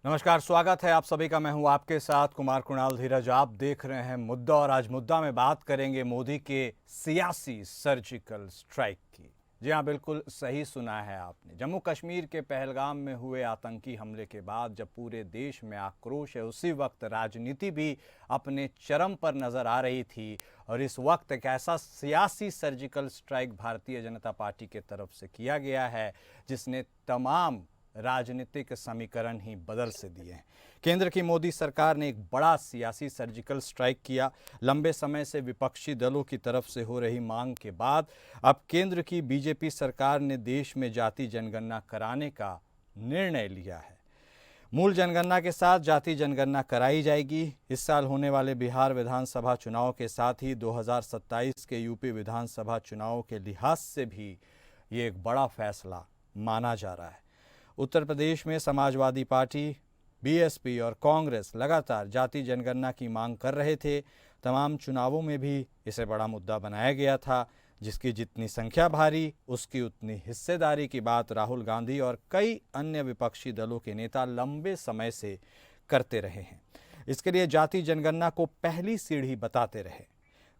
नमस्कार, स्वागत है आप सभी का। मैं हूं आपके साथ कुमार कुणाल धीरज। आप देख रहे हैं मुद्दा, और आज मुद्दा में बात करेंगे मोदी के सियासी सर्जिकल स्ट्राइक की। जी हां, बिल्कुल सही सुना है आपने। जम्मू कश्मीर के पहलगाम में हुए आतंकी हमले के बाद जब पूरे देश में आक्रोश है, उसी वक्त राजनीति भी अपने चरम पर नजर आ रही थी। और इस वक्त एक ऐसा सियासी surgical strike Bharatiya Janata party के तरफ से किया गया है जिसने तमाम राजनीतिक समीकरण ही बदल से दिए हैं। केंद्र की मोदी सरकार ने एक बड़ा सियासी सर्जिकल स्ट्राइक किया। लंबे समय से विपक्षी दलों की तरफ से हो रही मांग के बाद अब केंद्र की बीजेपी सरकार ने देश में जाति जनगणना कराने का निर्णय लिया है। मूल जनगणना के साथ जाति जनगणना कराई जाएगी। इस साल होने वाले बिहार विधानसभा चुनाव के साथ ही 2027 के यूपी विधानसभा चुनाव के लिहाज से भी ये एक बड़ा फैसला माना जा रहा है। उत्तर प्रदेश में समाजवादी पार्टी, बीएसपी और कांग्रेस लगातार जाति जनगणना की मांग कर रहे थे। तमाम चुनावों में भी इसे बड़ा मुद्दा बनाया गया था। जिसकी जितनी संख्या भारी, उसकी उतनी हिस्सेदारी की बात राहुल गांधी और कई अन्य विपक्षी दलों के नेता लंबे समय से करते रहे हैं। इसके लिए जाति जनगणना को पहली सीढ़ी बताते रहे।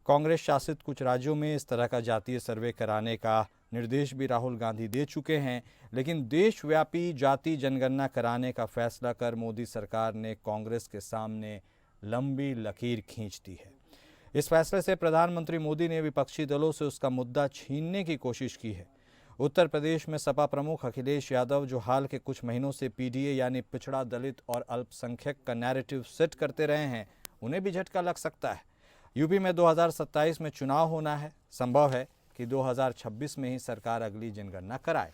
कांग्रेस शासित कुछ राज्यों में इस तरह का जातीय सर्वे कराने का निर्देश भी राहुल गांधी दे चुके हैं, लेकिन देशव्यापी जाति जनगणना कराने का फैसला कर मोदी सरकार ने कांग्रेस के सामने लंबी लकीर खींच दी है। इस फैसले से प्रधानमंत्री मोदी ने विपक्षी दलों से उसका मुद्दा छीनने की कोशिश की है। उत्तर प्रदेश में सपा प्रमुख अखिलेश यादव, जो हाल के कुछ महीनों से पीडीए यानी पिछड़ा, दलित और अल्पसंख्यक का नैरेटिव सेट करते रहे हैं, उन्हें भी झटका लग सकता है। यूपी में 2027 में चुनाव होना है। संभव है कि 2026 में ही सरकार अगली जनगणना कराए।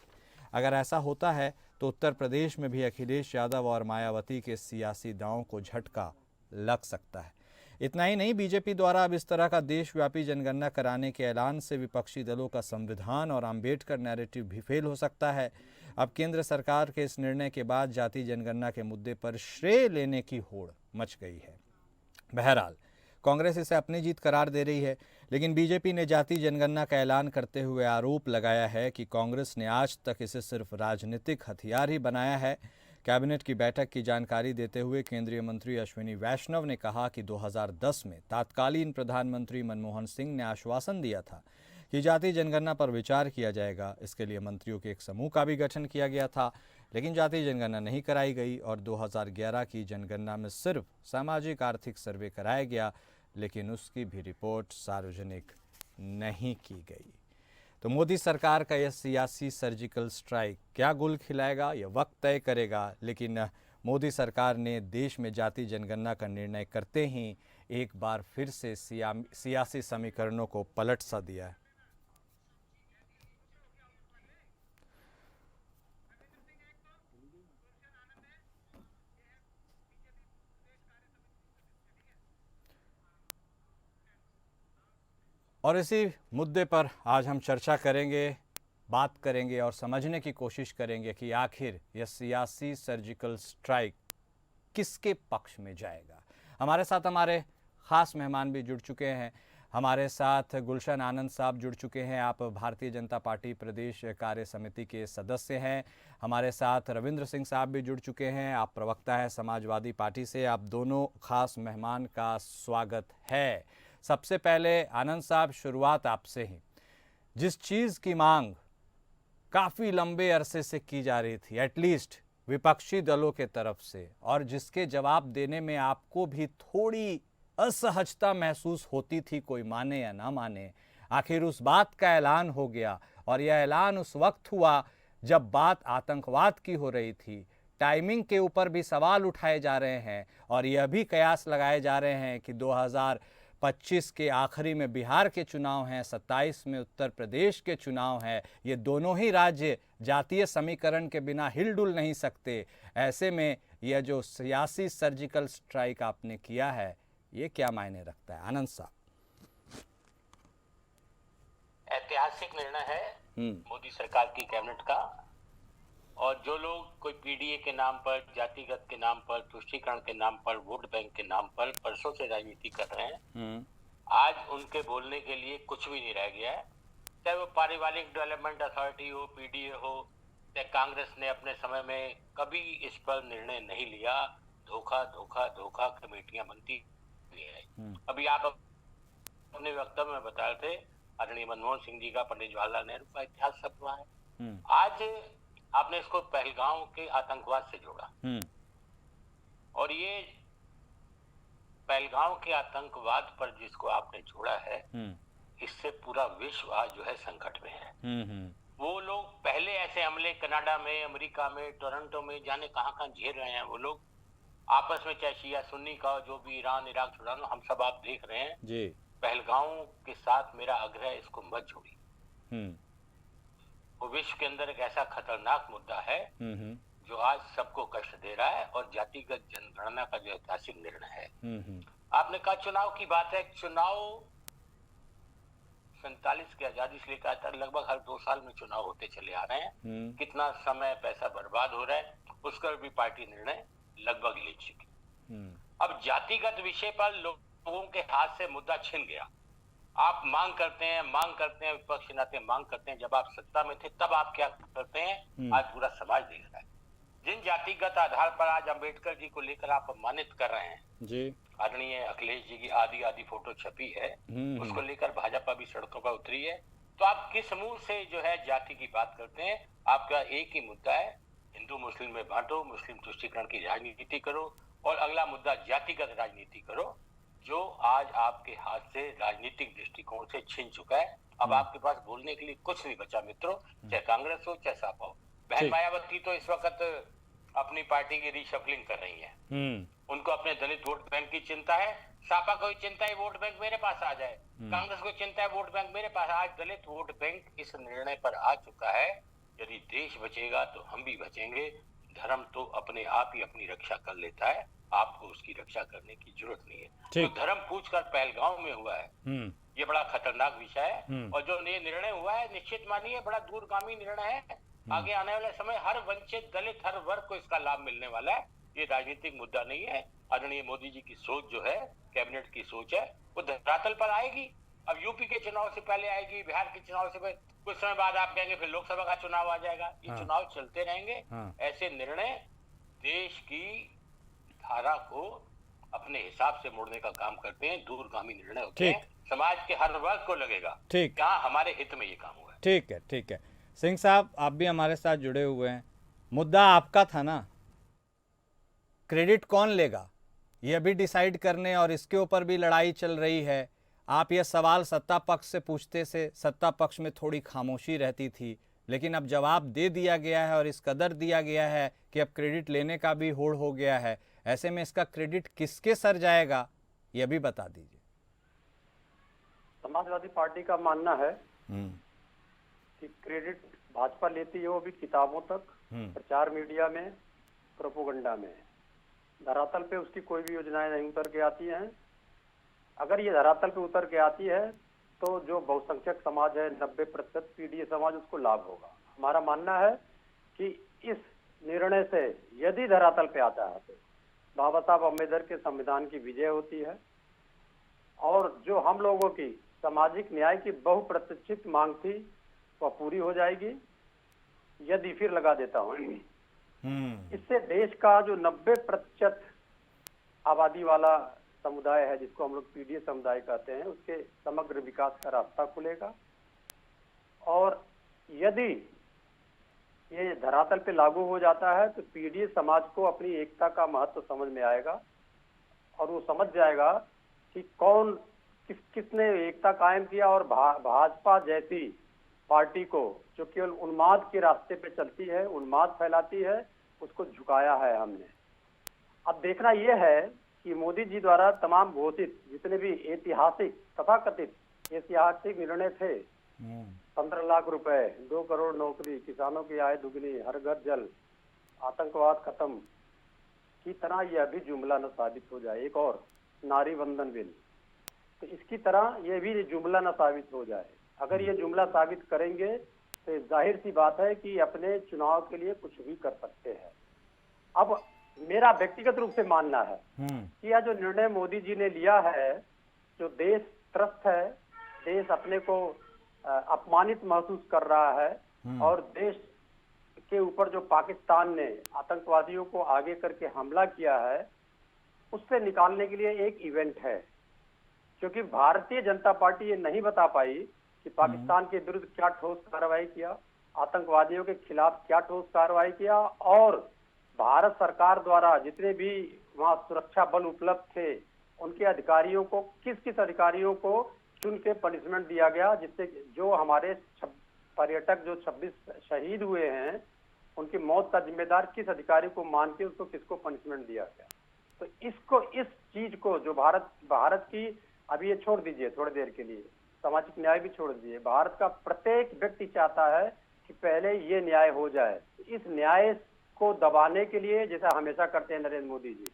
अगर ऐसा होता है तो उत्तर प्रदेश में भी अखिलेश यादव और मायावती के सियासी दांवों को झटका लग सकता है। इतना ही नहीं, बीजेपी द्वारा अब इस तरह का देशव्यापी जनगणना कराने के ऐलान से विपक्षी दलों का संविधान और अंबेडकर नैरेटिव भी फेल हो सकता है। अब केंद्र सरकार के इस निर्णय के बाद जाति जनगणना के मुद्दे पर श्रेय लेने की होड़ मच गई है। बहरहाल, कांग्रेस इसे अपनी जीत करार दे रही है, लेकिन बीजेपी ने जाति जनगणना का ऐलान करते हुए आरोप लगाया है कि कांग्रेस ने आज तक इसे सिर्फ राजनीतिक हथियार ही बनाया है। कैबिनेट की बैठक की जानकारी देते हुए केंद्रीय मंत्री अश्विनी वैष्णव ने कहा कि 2010 में तत्कालीन प्रधानमंत्री मनमोहन सिंह ने आश्वासन दिया था कि जाति जनगणना पर विचार किया जाएगा। इसके लिए मंत्रियों के एक समूह का भी गठन किया गया था, लेकिन जाति जनगणना नहीं कराई गई और 2011 की जनगणना में सिर्फ सामाजिक आर्थिक सर्वे कराया गया, लेकिन उसकी भी रिपोर्ट सार्वजनिक नहीं की गई। तो मोदी सरकार का यह सियासी सर्जिकल स्ट्राइक क्या गुल खिलाएगा, यह वक्त तय करेगा। लेकिन मोदी सरकार ने देश में जाति जनगणना का निर्णय करते ही एक बार फिर से सियासी समीकरणों को पलट सा दिया है। और इसी मुद्दे पर आज हम चर्चा करेंगे, बात करेंगे और समझने की कोशिश करेंगे कि आखिर यह सियासी सर्जिकल स्ट्राइक किसके पक्ष में जाएगा। हमारे साथ हमारे ख़ास मेहमान भी जुड़ चुके हैं। हमारे साथ गुलशन आनंद साहब जुड़ चुके हैं। आप भारतीय जनता पार्टी प्रदेश कार्य समिति के सदस्य हैं। हमारे साथ रविंद्र सिंह साहब भी जुड़ चुके हैं। आप प्रवक्ता हैं समाजवादी पार्टी से। आप दोनों खास मेहमान का स्वागत है। सबसे पहले आनंद साहब, शुरुआत आपसे ही। जिस चीज़ की मांग काफ़ी लंबे अरसे से की जा रही थी, एटलीस्ट विपक्षी दलों के तरफ से, और जिसके जवाब देने में आपको भी थोड़ी असहजता महसूस होती थी, कोई माने या ना माने, आखिर उस बात का ऐलान हो गया। और यह ऐलान उस वक्त हुआ जब बात आतंकवाद की हो रही थी। टाइमिंग के ऊपर भी सवाल उठाए जा रहे हैं और यह भी कयास लगाए जा रहे हैं कि 2025 के आखिरी में बिहार के चुनाव हैं, 27 में उत्तर प्रदेश के चुनाव हैं। ये दोनों ही राज्य जातीय समीकरण के बिना हिलडुल नहीं सकते। ऐसे में यह जो सियासी सर्जिकल स्ट्राइक आपने किया है, ये क्या मायने रखता है? आनंद साहब। ऐतिहासिक निर्णय है मोदी सरकार की कैबिनेट का। और जो लोग कोई पीडीए के नाम पर, जातिगत के नाम पर, तुष्टीकरण के नाम पर, वोट बैंक के नाम पर वर्षों से राजनीति कर रहे हैं, आज उनके बोलने के लिए कुछ भी नहीं रह गया है। चाहे वो पारिवारिक डेवलपमेंट अथॉरिटी हो, पीडीए हो, चाहे कांग्रेस ने अपने समय में कभी इस पर निर्णय नहीं लिया। धोखा धोखा धोखा कमेटियां बनती है। अभी आप अपने वक्तव्य में बता रहे थे आदरणीय मनमोहन सिंह जी का, पंडित जवाहरलाल नेहरू का इतिहास सब हुआ है। आज आपने इसको पहलगांव के आतंकवाद से जोड़ा, और ये पहलगांव के आतंकवाद पर जिसको आपने जोड़ा है, इससे पूरा विश्व आज जो है संकट में है। वो लोग पहले ऐसे हमले कनाडा में, अमेरिका में, टोरंटो में, जाने कहां कहां झेल रहे हैं। वो लोग आपस में, चाहे शिया सुन्नी का जो भी, ईरान इराक छुड़ाना, हम सब आप देख रहे हैं जी। पहलगांव के साथ मेरा आग्रह है, इसको मत जोड़ी। वो विश्व के अंदर एक ऐसा खतरनाक मुद्दा है जो आज सबको कष्ट दे रहा है, और जातिगत जनगणना का जो ऐतिहासिक निर्णय है। आपने कहा चुनाव की बात है। चुनाव 47 की आजादी से लेकर तक लगभग हर 2 साल में चुनाव होते चले आ रहे हैं। कितना समय पैसा बर्बाद हो रहा है, उसका भी पार्टी निर्णय लगभग ले चुकी। अब जातिगत विषय पर लोगों के हाथ से मुद्दा छिन गया। आप मांग करते हैं, विपक्ष के नाते मांग करते हैं। जब आप सत्ता में थे तब आप क्या करते हैं, आज पूरा समाज देख रहा है। जिन जातिगत आधार पर आज अंबेडकर जी को लेकर आप अपमानित कर रहे हैं जी, आदरणीय अखिलेश जी की आदि फोटो छपी है, उसको लेकर भाजपा भी सड़कों पर उतरी है। तो आप किस मुंह से जो है जाति की बात करते हैं? आपका एक ही मुद्दा है, हिंदू मुस्लिम में बांटो, मुस्लिम तुष्टीकरण की राजनीति करो, और अगला मुद्दा जातिगत राजनीति करो, जो आज आपके हाथ से राजनीतिक दृष्टिकोण से छीन चुका है। अब आपके पास बोलने के लिए कुछ नहीं बचा मित्रों, चाहे कांग्रेस हो चाहे सपा हो। बहन मायावती तो इस वक्त अपनी पार्टी की रीशफलिंग कर रही है। उनको अपने दलित वोट बैंक की चिंता है। सपा को चिंता है वोट बैंक मेरे पास आ जाए, कांग्रेस को चिंता है वोट बैंक मेरे पास। आज दलित वोट बैंक इस निर्णय पर आ चुका है, यदि देश बचेगा तो हम भी बचेंगे। धर्म तो अपने आप ही अपनी रक्षा कर लेता है, आपको उसकी रक्षा करने की जरूरत नहीं है। तो धर्म पूछकर पहलगांव में हुआ है, ये बड़ा खतरनाक विषय है। और जो ये निर्णय हुआ है, निश्चित मानिए बड़ा दूरगामी निर्णय है। आगे आने वाले समय हर वंचित दलित, हर वर्ग को इसका लाभ मिलने वाला है। ये राजनीतिक मुद्दा नहीं है। आदरणीय मोदी जी की सोच जो है, कैबिनेट की सोच है, वो धरातल पर आएगी। अब यूपी के चुनाव से पहले आएगी, बिहार के चुनाव से पहले, कुछ समय बाद आप कहेंगे फिर लोकसभा का चुनाव आ जाएगा। ये चुनाव चलते रहेंगे। ऐसे निर्णय देश की धारा को अपने हिसाब से मोड़ने का काम करते हैं, दूरगामी निर्णय होते हैं। समाज के हर वर्ग को लगेगा क्या हमारे हित में ये काम हुआ है। ठीक है सिंह साहब, आप भी हमारे साथ जुड़े हुए हैं। मुद्दा आपका था ना, क्रेडिट कौन लेगा ये अभी डिसाइड करने, और इसके ऊपर भी लड़ाई चल रही है। आप ये सवाल सत्ता पक्ष से पूछते से सत्ता पक्ष में थोड़ी खामोशी रहती थी, लेकिन अब जवाब दे दिया गया है और इस कदर दिया गया है कि अब क्रेडिट लेने का भी होड़ हो गया है। ऐसे में इसका क्रेडिट किसके सर जाएगा ये भी बता दीजिए। समाजवादी पार्टी का मानना है कि क्रेडिट भाजपा लेती है, वो भी किताबों तक, प्रचार मीडिया में, प्रोपोगंडा में। धरातल पे उसकी कोई भी योजनाएं नहीं उतर के आती हैं। अगर ये धरातल पे उतर के आती है तो जो बहुसंख्यक समाज है, 90% पीडीए समाज, उसको लाभ होगा। हमारा मानना है कि इस निर्णय से यदि धरातल पे आता है तो बाबा साहब अम्बेडकर के संविधान की विजय होती है, और जो हम लोगों की सामाजिक न्याय की बहुप्रतीक्षित मांग थी वह पूरी हो जाएगी। यदि फिर लगा देता हूँ, इससे देश का जो 90% आबादी वाला समुदाय है, जिसको हम लोग पीडीए समुदाय कहते हैं, उसके समग्र विकास का रास्ता खुलेगा। और यदि ये धरातल पे लागू हो जाता है तो पीडीए समाज को अपनी एकता का महत्व समझ में आएगा, और वो समझ जाएगा कि कौन किसने एकता कायम किया, और भाजपा जैसी पार्टी को जो केवल उन्माद के रास्ते पे चलती है, उन्माद फैलाती है, उसको झुकाया है हमने। अब देखना यह है कि मोदी जी द्वारा तमाम घोषित जितने भी ऐतिहासिक तथाकथित ऐतिहासिक निर्णय थे, 15 लाख रुपए, 2 करोड़ नौकरी, किसानों की आय दुगनी, हर घर जल, आतंकवाद खत्म की तरह यह भी जुमला न साबित हो जाए। एक और नारी वंदन बिल, तो इसकी तरह यह भी जुमला न साबित हो जाए। अगर ये जुमला साबित करेंगे तो जाहिर सी बात है कि अपने चुनाव के लिए कुछ भी कर सकते हैं। अब मेरा व्यक्तिगत रूप से मानना है कि यह जो निर्णय मोदी जी ने लिया है, जो देश त्रस्त है, देश अपने को अपमानित महसूस कर रहा है, और देश के ऊपर जो पाकिस्तान ने आतंकवादियों को आगे करके हमला किया है, उससे निकालने के लिए एक इवेंट है। क्योंकि भारतीय जनता पार्टी ये नहीं बता पाई कि पाकिस्तान के विरुद्ध क्या ठोस कार्रवाई किया, आतंकवादियों के खिलाफ क्या ठोस कार्रवाई किया, और भारत सरकार द्वारा जितने भी वहां सुरक्षा बल उपलब्ध थे उनके अधिकारियों को, किस किस अधिकारियों को चुन के पनिशमेंट दिया गया, जिससे जो हमारे पर्यटक जो 26 शहीद हुए हैं उनकी मौत का जिम्मेदार किस अधिकारी को मान के उसको किसको पनिशमेंट दिया गया। तो इस चीज को जो भारत की, अभी ये छोड़ दीजिए थोड़ी देर के लिए, सामाजिक न्याय भी छोड़ दीजिए, भारत का प्रत्येक व्यक्ति चाहता है कि पहले ये न्याय हो जाए। इस न्याय को दबाने के लिए, जैसा हमेशा करते हैं नरेंद्र मोदी जी,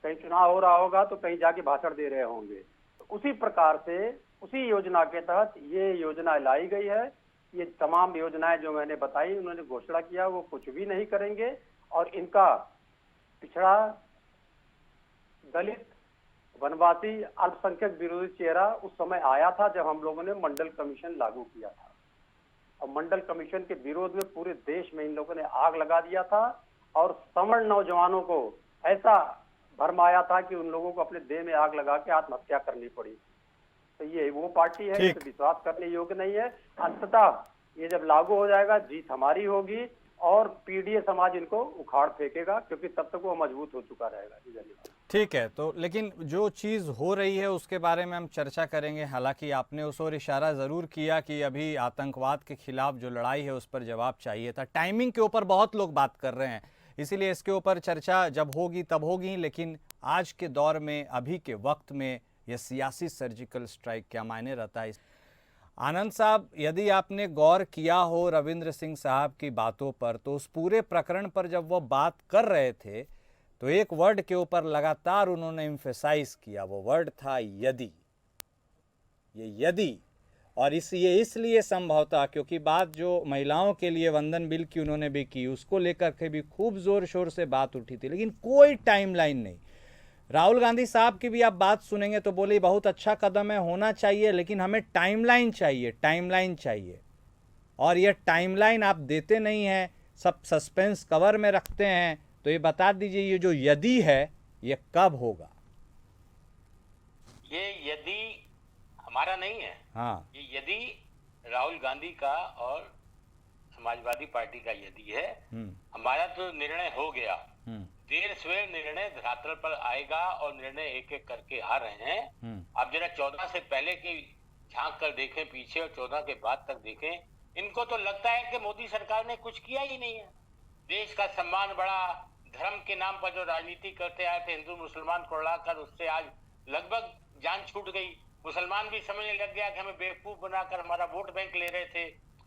कहीं चुनाव हो रहा होगा तो कहीं जाके भाषण दे रहे होंगे, तो उसी प्रकार से उसी योजना के तहत ये योजना लाई गई है। ये तमाम योजनाएं जो मैंने बताई, उन्होंने घोषणा किया वो कुछ भी नहीं करेंगे, और इनका पिछड़ा, दलित, वनवासी, अल्पसंख्यक विरोधी चेहरा उस समय आया था जब हम लोगों ने मंडल कमीशन लागू किया था, और मंडल कमीशन के विरोध में पूरे देश में इन लोगों ने आग लगा दिया था, और सवर्ण नौजवानों को ऐसा भरमाया था कि उन लोगों को अपने देह में आग लगा के आत्महत्या करनी पड़ी। तो ये वो पार्टी है जिसे विश्वास करने योग्य नहीं है। अंततः ये जब लागू हो जाएगा, जीत हमारी होगी, और पीडीए समाज इनको उखाड़ फेंकेगा, क्योंकि तब तक वो मजबूत हो चुका रहेगा। जी धन्यवाद। ठीक है, तो लेकिन जो चीज़ हो रही है उसके बारे में हम चर्चा करेंगे। हालांकि आपने उस ओर इशारा ज़रूर किया कि अभी आतंकवाद के खिलाफ जो लड़ाई है उस पर जवाब चाहिए था। टाइमिंग के ऊपर बहुत लोग बात कर रहे हैं, इसीलिए इसके ऊपर चर्चा जब होगी तब होगी। लेकिन आज के दौर में, अभी के वक्त में, यह सियासी सर्जिकल स्ट्राइक क्या मायने रहता है? आनंद साहब, यदि आपने गौर किया हो रविंद्र सिंह साहब की बातों पर, तो उस पूरे प्रकरण पर जब वो बात कर रहे थे तो एक वर्ड के ऊपर लगातार उन्होंने एम्फेसाइज किया, वो वर्ड था यदि। ये यदि, और ये इसलिए संभवतः क्योंकि बात जो महिलाओं के लिए वंदन बिल की उन्होंने भी की, उसको लेकर के भी खूब जोर शोर से बात उठी थी, लेकिन कोई टाइमलाइन नहीं। राहुल गांधी साहब की भी आप बात सुनेंगे तो बोले बहुत अच्छा कदम है, होना चाहिए, लेकिन हमें टाइमलाइन चाहिए, टाइमलाइन चाहिए। और ये टाइमलाइन आप देते नहीं हैं, सब सस्पेंस कवर में रखते हैं। तो ये बता दीजिए, ये जो यदि है ये कब होगा? ये यदि हमारा नहीं है। हाँ, ये यदि राहुल गांधी का और समाजवादी पार्टी का यदि है। हमारा तो निर्णय हो गया, देर सवेर निर्णय धरातल पर आएगा, और निर्णय एक एक करके आ रहे हैं। आप जरा 14 से पहले की झांक कर देखें पीछे, और 14 के बाद तक देखें। इनको तो लगता है कि मोदी सरकार ने कुछ किया ही नहीं है। देश का सम्मान बढ़ा, धर्म के नाम पर जो राजनीति करते आए थे हिंदू मुसलमान को लड़ाकर, उससे आज लगभग जान छूट गई। मुसलमान भी समझने लग गया कि हमें बेवकूफ बनाकर हमारा वोट बैंक ले रहे थे।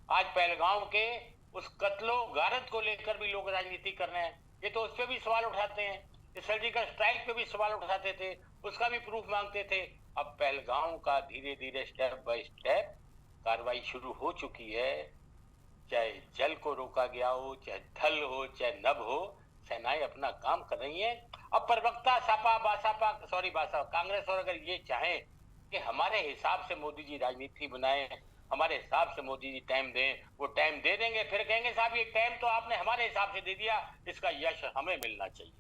आज पहलगांव के उस कत्लो गारत को लेकर भी लोग राजनीति कर रहे हैं। ये तो उस पर भी सवाल उठाते हैं, इस सर्जिकल स्ट्राइक पे भी सवाल उठाते थे, उसका भी प्रूफ मांगते थे। अब पहलगांव का धीरे धीरे स्टेप बाय स्टेप कार्रवाई शुरू हो चुकी है। चाहे जल को रोका गया हो, चाहे थल हो, चाहे नभ हो, सेनाएं अपना काम कर रही हैं। अब प्रवक्ता कांग्रेस और अगर ये चाहें कि हमारे हिसाब से मोदी जी राजनीति बनाए, हमारे हिसाब से मोदी जी टाइम दें, वो टाइम दे देंगे। फिर कहेंगे साहब ये टाइम तो आपने हमारे हिसाब से दे दिया, इसका यश हमें मिलना चाहिए।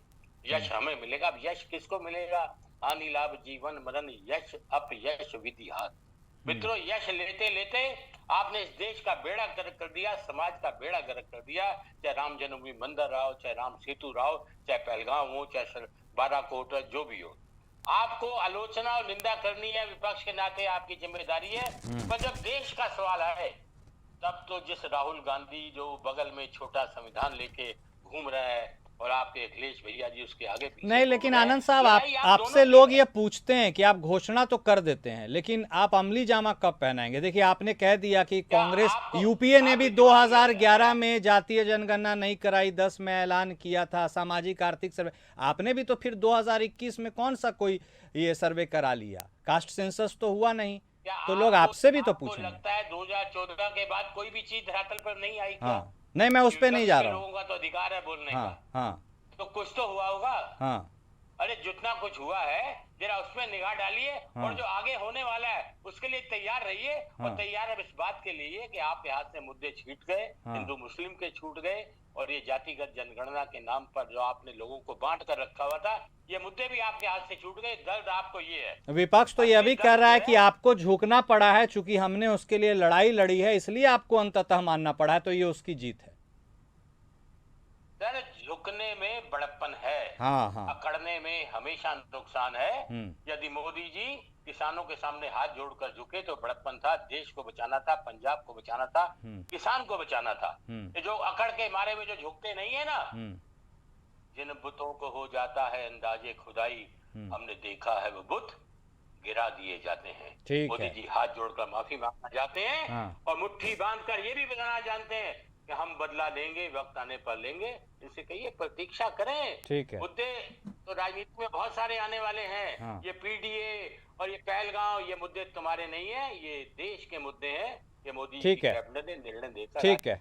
यश हमें मिलेगा। अब यश किसको मिलेगा? हानि लाभ जीवन मरण यश अपयश विधि हाथ। मित्रों, यश लेते लेते आपने इस देश का बेड़ा गर्क कर दिया, समाज का बेड़ा गर्क कर दिया। चाहे राम जन्मभूमि मंदिर रहा हो, चाहे राम सेतु रहा हो, चाहे पहलगांव हो, चाहे बाराकोट, जो भी हो। आपको आलोचना और निंदा करनी है, विपक्ष के नाते आपकी जिम्मेदारी है। पर जब देश का सवाल आए, तब तो जिस राहुल गांधी जो बगल में छोटा संविधान लेके घूम रहा है, और आपके अखिलेश भैया जी उसके आगे पीछे नहीं, लेकिन आनंद साहब, आपसे लोग ये पूछते हैं कि आप घोषणा तो कर देते हैं, लेकिन आप अमली जामा कब पहनाएंगे? देखिए, आपने कह दिया कि कांग्रेस, यूपीए ने भी 2011 में जातीय जनगणना नहीं कराई, 10 में ऐलान किया था, सामाजिक आर्थिक सर्वे। आपने भी तो फिर 2021 में कौन सा कोई ये सर्वे करा लिया? कास्ट सेंसस तो हुआ नहीं, तो लोग आपसे भी तो पूछेंगे। लगता है 2014 के बाद कोई भी चीज धरातल पर नहीं आई? हाँ, नहीं, मैं उस पे नहीं जा रहा हूँ। लोगों का तो अधिकार है बोलने का। हाँ, तो कुछ तो हुआ होगा। हाँ, अरे जितना कुछ हुआ है जरा उसमें निगाह डालिए, और जो आगे होने वाला है उसके लिए तैयार रहिए। और तैयार अब इस बात के लिए कि आपके हाथ से मुद्दे छीट गए, हिंदू मुस्लिम के छूट गए, और ये जातिगत जनगणना के नाम पर जो आपने लोगों को बांट कर रखा हुआ था, ये मुद्दे भी आपके हाथ से छूट गए। दर्द आपको ये है। विपक्ष तो यह भी कह रहा है कि आपको झुकना पड़ा है, चूंकि हमने उसके लिए लड़ाई लड़ी है इसलिए आपको अंततः मानना पड़ा है, तो ये उसकी जीत है। सर झुकने में बड़प्पन है, हाँ। अकड़ने में हमेशा नुकसान है। यदि मोदी जी किसानों के सामने हाथ जोड़कर झुके तो बड़प्पन था, देश को बचाना था, पंजाब को बचाना था, किसान को बचाना था। ये जो अकड़ के मारे में जो झुकते नहीं है ना, जिन बुतों को हो जाता है अंदाजे खुदाई, हमने देखा है वो बुत गिरा दिए जाते हैं। मोदी जी हाथ जोड़कर माफी मांगना चाहते हैं और मुट्ठी बांधकर ये भी बताना जानते हैं कि हम बदला लेंगे, वक्त आने पर लेंगे। इनसे कहिए प्रतीक्षा करें। ठीक है। मुद्दे तो राजनीति में बहुत सारे आने वाले हैं। ये पीडीए और ये पहलगांव, ये मुद्दे तुम्हारे नहीं है, ये देश के मुद्दे हैं। ये मोदी जी कैबिनेट ने निर्णय देकर। ठीक है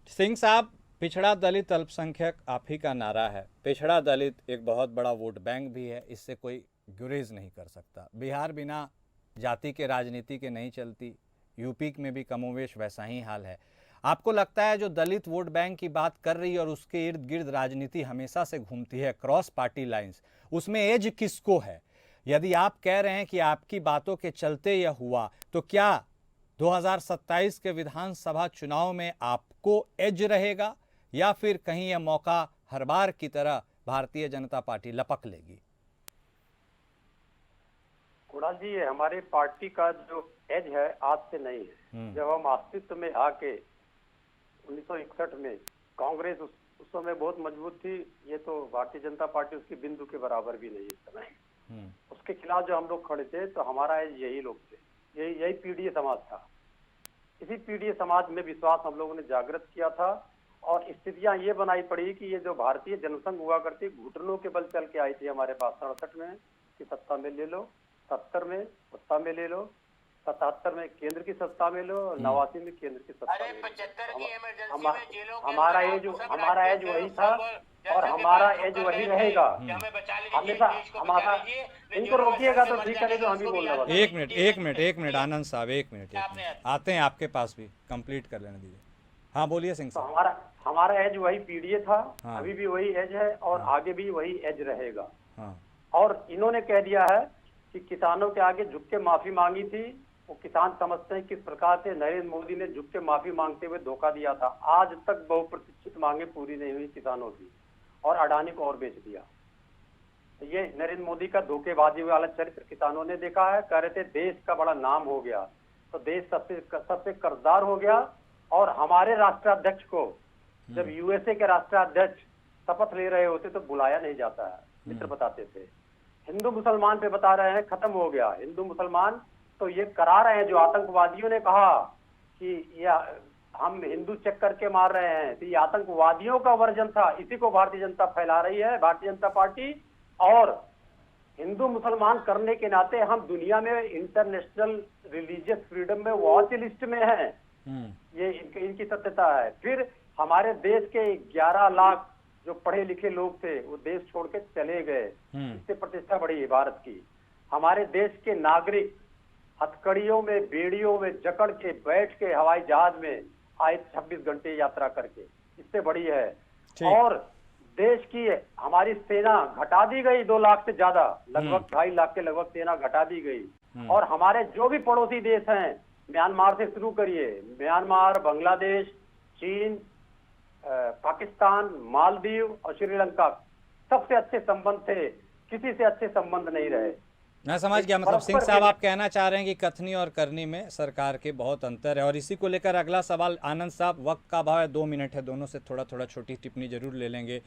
सिंह साहब, पिछड़ा दलित अल्पसंख्यक आप ही का नारा है। पिछड़ा दलित एक बहुत बड़ा वोट बैंक भी है, इससे कोई गुरेज नहीं कर सकता। बिहार बिना जाति के राजनीति के नहीं चलती, यूपी में भी कमोवेश वैसा ही हाल है। आपको लगता है जो दलित वोट बैंक की बात कर रही है और उसके इर्द गिर्द राजनीति हमेशा से घूमती है, क्रॉस पार्टी लाइंस, उसमें एज किसको है? यदि आप कह रहे हैं कि आपकी बातों के चलते यह हुआ, तो क्या 2027 के विधानसभा चुनाव में आपको एज रहेगा या फिर कहीं यह मौका हर बार की तरह भारतीय जनता पार्टी लपक लेगी? कुणाल जी, ये हमारे पार्टी का जो एज है आज से नहीं है। जब हम अस्तित्व में आके 1961 में, कांग्रेस उस समय बहुत मजबूत थी, ये तो भारतीय जनता पार्टी उसकी बिंदु के बराबर भी नहीं है समय। उसके खिलाफ जो हम लोग खड़े थे तो हमारा एज यही लोग थे, यही पीडीए समाज था। इसी पीडीए समाज में विश्वास हम लोगों ने जागृत किया था और स्थितियां ये बनाई पड़ी कि ये जो भारतीय जनसंघ हुआ करती, घुटनों के बल चल के आई थी हमारे पास 67 में कि सत्ता में ले लो, 70 में सत्ता में ले लो, 77 में केंद्र की सत्ता में लो, 89 में केंद्र की सत्ता में लो। 75 की इमरजेंसी में जेलों के हमारा एज वही था और हमारा एज वही रहेगा हमेशा। हमारा इनको रोकिएगा तो ठीक है, तो हम भी बोल रहे हैं। एक मिनट आनंद साहब, एक मिनट आते हैं आपके पास भी, कंप्लीट कर लेने दीजिए। हाँ बोलिए सिंह साहब। तो हमारा एज वही पीडीए था, अभी भी वही एज है और आगे भी वही एज रहेगा। और इन्होंने कह दिया है कि किसानों के आगे झुक के माफी मांगी थी। वो किसान समझते हैं किस प्रकार से नरेंद्र मोदी ने झुक के माफी मांगते हुए धोखा दिया था। आज तक बहुप्रतीक्षित मांगे पूरी नहीं हुई किसानों की और अडानी को और बेच दिया। तो ये नरेंद्र मोदी का धोखेबाजी वाला चरित्र किसानों ने देखा है। कह रहे थे देश का बड़ा नाम हो गया, तो देश सबसे कर्जदार हो गया। और हमारे राष्ट्राध्यक्ष को जब यूएसए के राष्ट्राध्यक्ष शपथ ले रहे होते तो बुलाया नहीं जाता है, मित्र बताते थे। हिंदू मुसलमान पे बता रहे हैं खत्म हो गया हिंदू मुसलमान, तो ये करा रहे हैं जो आतंकवादियों ने कहा कि यह हम हिंदू चेक करके मार रहे हैं, तो ये आतंकवादियों का वर्जन था। इसी को भारतीय जनता फैला रही है, भारतीय जनता पार्टी। और हिंदू मुसलमान करने के नाते हम दुनिया में इंटरनेशनल रिलीजियस फ्रीडम में वॉच लिस्ट में हैं। ये इनकी सत्यता है। फिर हमारे देश के 11 लाख जो पढ़े लिखे लोग थे वो देश छोड़ के चले गए, इससे प्रतिष्ठा बढ़ी है भारत की। हमारे देश के नागरिक हथकड़ियों में, बेड़ियों में जकड़ के बैठ के हवाई जहाज में आए 26 घंटे यात्रा करके, इससे बड़ी है। और देश की हमारी सेना घटा दी गई 2 लाख से ज्यादा, लगभग 2.5 लाख के लगभग सेना घटा दी गई। और हमारे जो भी पड़ोसी देश हैं, म्यांमार से शुरू करिए, म्यांमार, बांग्लादेश, चीन, पाकिस्तान, मालदीव और श्रीलंका, सबसे अच्छे संबंध थे, किसी से अच्छे संबंध नहीं रहे। मैं समझ गया। मतलब सिंह साहब आप कहना चाह रहे हैं कि कथनी और करनी में सरकार के बहुत अंतर है। और इसी को लेकर अगला सवाल आनंद साहब, वक्त का अभाव है, 2 मिनट है, दोनों से थोड़ा थोड़ा छोटी टिप्पणी जरूर ले लेंगे।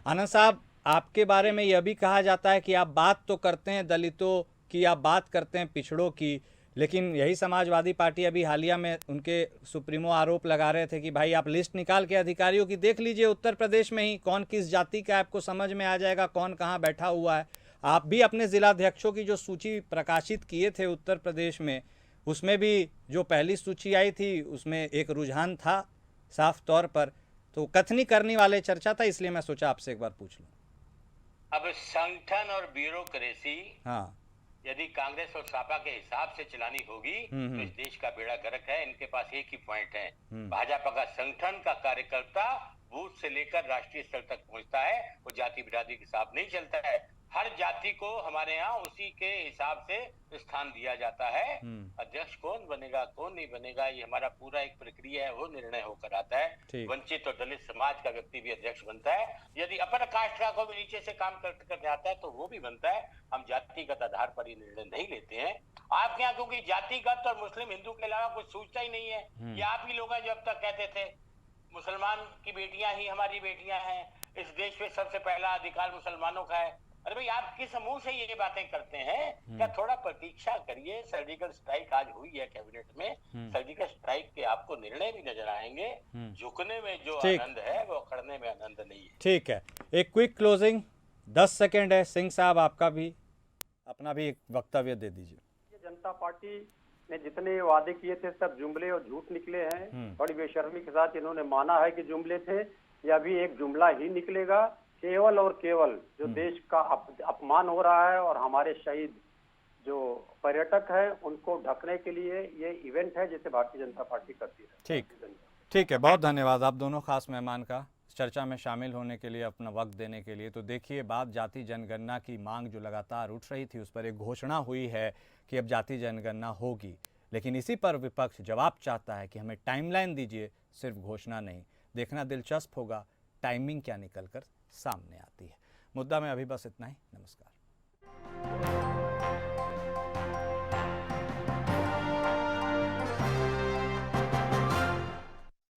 आनंद साहब, आपके बारे में यह भी कहा जाता है कि आप बात तो करते हैं दलितों की, आप बात करते हैं पिछड़ों की, लेकिन यही समाजवादी पार्टी अभी हालिया में उनके सुप्रीमो आरोप लगा रहे थे कि भाई आप लिस्ट निकाल के अधिकारियों की देख लीजिए, उत्तर प्रदेश में ही कौन किस जाति का, आपको समझ में आ जाएगा कौन कहाँ बैठा हुआ है। आप भी अपने जिलाध्यक्षों की जो सूची प्रकाशित किए थे उत्तर प्रदेश में, उसमें भी जो पहली सूची आई थी उसमें एक रुझान था साफ तौर पर। तो कथनी करने वाले चर्चा था, इसलिए मैं सोचा आपसे एक बार पूछ लूँ। अब संगठन और ब्यूरोक्रेसी हाँ यदि कांग्रेस और सपा के हिसाब से चलानी होगी तो इस देश का बेड़ा गर्क है। इनके पास एक ही पॉइंट है, भाजपा का संगठन का कार्यकर्ता बूथ से लेकर राष्ट्रीय स्तर तक पहुंचता है, वो जाति बिरादरी के हिसाब नहीं चलता है। हर जाति को हमारे यहाँ उसी के हिसाब से स्थान दिया जाता है। अध्यक्ष कौन बनेगा कौन नहीं बनेगा ये हमारा पूरा एक प्रक्रिया है, वो निर्णय होकर आता है। वंचित और दलित समाज का व्यक्ति भी अध्यक्ष बनता है। यदि अपर कास्ट का कोई नीचे से काम करते आता है तो वो भी बनता है। हम जातिगत आधार पर ये निर्णय नहीं लेते हैं। आपके यहाँ क्योंकि जातिगत और मुस्लिम हिंदू के अलावा कुछ सोचता ही नहीं है। ये आप ही लोग हैं जो अब तक कहते थे मुसलमान की बेटियां ही हमारी बेटियां हैं, इस देश में सबसे पहला अधिकार मुसलमानों का है। अरे भाई आप किस मुंह से ये बातें करते हैं? क्या थोड़ा प्रतीक्षा करिए। सर्जिकल स्ट्राइक आज हुई है कैबिनेट में, सर्जिकल स्ट्राइक के आपको निर्णय भी नजर आएंगे। झुकने में जो आनंद है वो खड़ने में आनंद नहीं है। ठीक है, एक क्विक क्लोजिंग 10 सेकेंड है। सिंह साहब आपका भी अपना भी एक वक्तव्य दे दीजिए। जनता पार्टी ने जितने वादे किए थे सब जुमले और झूठ निकले हैं। बड़ी बेशर्मी के साथ इन्होंने माना है कि जुमले थे, या भी एक जुमला ही निकलेगा। केवल और केवल जो देश का अपमान हो रहा है और हमारे शहीद जो पर्यटक हैं उनको ढकने के लिए ये इवेंट है जिसे भारतीय जनता पार्टी करती है। ठीक है, बहुत धन्यवाद आप दोनों खास मेहमान का चर्चा में शामिल होने के लिए, अपना वक्त देने के लिए। तो देखिए, बात जाति जनगणना की मांग जो लगातार उठ रही थी उस पर एक घोषणा हुई है कि अब जाति जनगणना होगी, लेकिन इसी पर विपक्ष जवाब चाहता है कि हमें टाइमलाइन दीजिए, सिर्फ घोषणा नहीं। देखना दिलचस्प होगा टाइमिंग क्या निकल कर सामने आती है। मुद्दा में अभी बस इतना ही। नमस्कार।